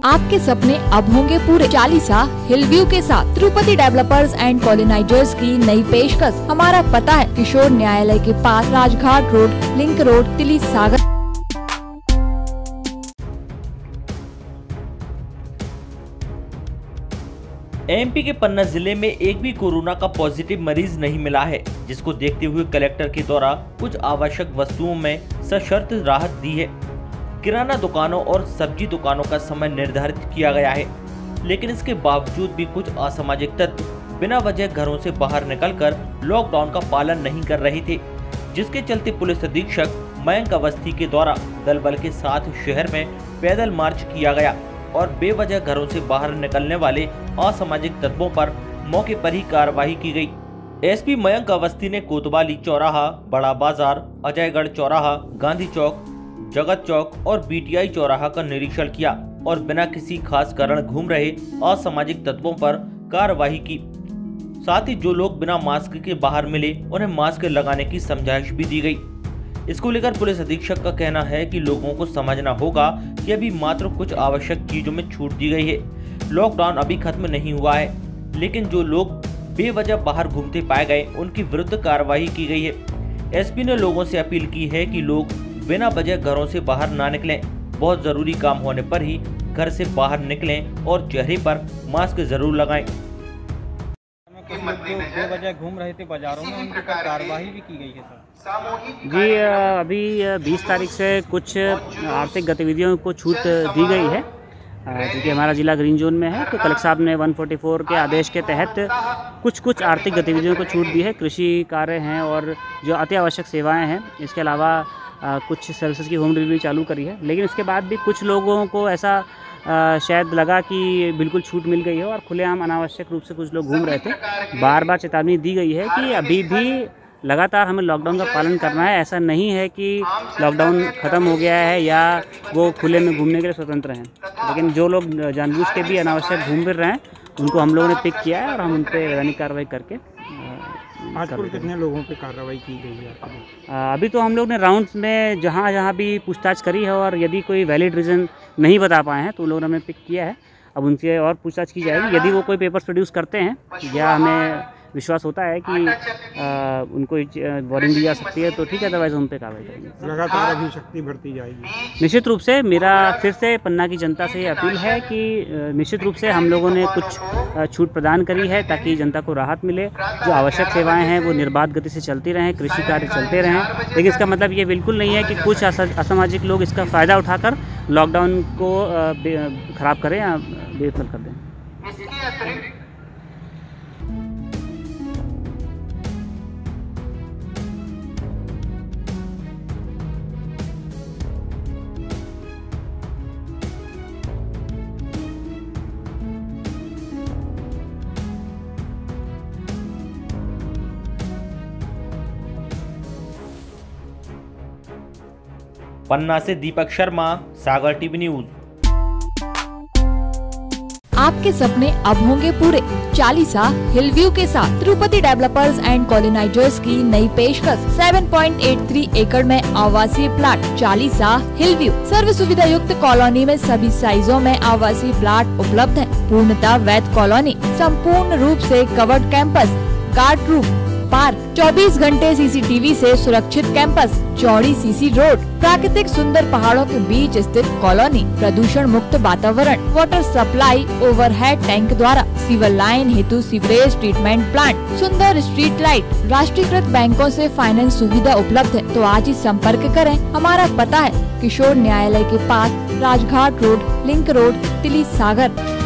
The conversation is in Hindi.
आपके सपने अब होंगे पूरे। चालीसा हिल व्यू के साथ तिरुपति डेवलपर्स एंड कॉलोनाइजर्स की नई पेशकश। हमारा पता है किशोर न्यायालय के पास, राजघाट रोड, लिंक रोड, तिली सागर। एमपी के पन्ना जिले में एक भी कोरोना का पॉजिटिव मरीज नहीं मिला है, जिसको देखते हुए कलेक्टर के द्वारा कुछ आवश्यक वस्तुओं में सशर्त राहत दी है। किराना दुकानों और सब्जी दुकानों का समय निर्धारित किया गया है, लेकिन इसके बावजूद भी कुछ असामाजिक तत्व बिना वजह घरों से बाहर निकलकर लॉकडाउन का पालन नहीं कर रहे थे, जिसके चलते पुलिस अधीक्षक मयंक अवस्थी के द्वारा दल बल के साथ शहर में पैदल मार्च किया गया और बेवजह घरों से बाहर निकलने वाले असामाजिक तत्वों पर मौके पर ही कार्रवाई की गई। एसपी मयंक अवस्थी ने कोतवाली चौराहा, बड़ा बाजार, अजयगढ़ चौराहा, गांधी चौक, जगत चौक और बीटीआई चौराहा का निरीक्षण किया और बिना किसी खास कारण घूम रहे असामाजिक तत्वों पर कार्रवाई की। साथ ही जो लोग बिना मास्क के बाहर मिले उन्हें मास्क लगाने की समझाइश भी दी गई। इसको लेकर पुलिस अधीक्षक का कहना है कि लोगों को समझना होगा कि अभी मात्र कुछ आवश्यक चीजों में छूट दी गई है। लॉकडाउन अभी खत्म नहीं हुआ है, लेकिन जो लोग बेवजह बाहर घूमते पाए गए उनकी विरुद्ध कार्रवाई की गई है। एसपी ने लोगों से अपील की है कि लोग बिना वजह घरों से बाहर ना निकलें, बहुत जरूरी काम होने पर ही घर से बाहर निकलें और चेहरे पर मास्क जरूर लगाएं। कुछ लोग जो बेवजह घूम रहे थे बाजारों में, उनके ऊपर कार्रवाई भी की गई है सर। जी, अभी 20 तारीख से कुछ आर्थिक गतिविधियों को छूट दी गई है, क्योंकि हमारा जिला ग्रीन जोन में है। तो कलेक्टर साहब ने 144 के आदेश के तहत कुछ आर्थिक गतिविधियों को छूट दी है। कृषि कार्य हैं और जो अति आवश्यक सेवाएं हैं, इसके अलावा कुछ सर्विसेज की होम डिलीवरी चालू करी है। लेकिन उसके बाद भी कुछ लोगों को ऐसा शायद लगा कि बिल्कुल छूट मिल गई है और खुलेआम अनावश्यक रूप से कुछ लोग घूम रहे थे। बार बार चेतावनी दी गई है कि अभी भी लगातार हमें लॉकडाउन का पालन करना है। ऐसा नहीं है कि लॉकडाउन ख़त्म हो गया है या वो खुले में घूमने के लिए स्वतंत्र हैं, लेकिन जो लोग जानबूझ के भी अनावश्यक घूम फिर रहे हैं उनको हम लोगों ने पिक किया है और हम उन पर वैधानिक कार्रवाई करके आज कुल कितने लोगों पे कार्रवाई की गई है? अभी तो हम लोग ने राउंड्स में जहाँ भी पूछताछ करी है और यदि कोई वैलिड रीज़न नहीं बता पाए हैं तो उन लोगों ने हमें पिक किया है। अब उनसे और पूछताछ की जाएगी। यदि वो कोई पेपर्स प्रोड्यूस करते हैं या हमें विश्वास होता है कि उनको वारंट दी जा सकती है तो ठीक है, अदरवाइज हम पे कार्रवाई करेंगे। लगातार अभी शक्ति बढ़ती जाएगी। निश्चित रूप से मेरा फिर से पन्ना की जनता से ये अपील है कि निश्चित रूप से हम लोगों ने कुछ छूट प्रदान करी है ताकि जनता को राहत मिले। जो आवश्यक सेवाएं हैं वो निर्बाध गति से चलती रहें, कृषि कार्य चलते रहें, लेकिन इसका मतलब ये बिल्कुल नहीं है कि कुछ असामाजिक लोग इसका फ़ायदा उठाकर लॉकडाउन को ख़राब करें या बेफल कर दें। पन्ना से दीपक शर्मा, सागर टीवी न्यूज। आपके सपने अब होंगे पूरे। चालीसा हिल व्यू के साथ तिरुपति डेवलपर्स एंड कॉलोनाइजर्स की नई पेशकश। 7.83 एकड़ में आवासीय प्लाट। चालीसा हिल व्यू सर्व सुविधा युक्त कॉलोनी में सभी साइजों में आवासीय प्लाट उपलब्ध हैं। पूर्णतः वैध कॉलोनी, संपूर्ण रूप से covered campus, guard room, park, 24 घंटे सीसीटीवी से सुरक्षित कैंपस, चौड़ी सीसी रोड, प्राकृतिक सुंदर पहाड़ों के बीच स्थित कॉलोनी, प्रदूषण मुक्त वातावरण, वाटर सप्लाई ओवरहेड टैंक द्वारा, सीवर लाइन हेतु सीवरेज ट्रीटमेंट प्लांट, सुंदर स्ट्रीट लाइट, राष्ट्रीयकृत बैंकों से फाइनेंस सुविधा उपलब्ध है। तो आज ही संपर्क करें। हमारा पता है किशोर न्यायालय के पास, राजघाट रोड, लिंक रोड, तिली सागर।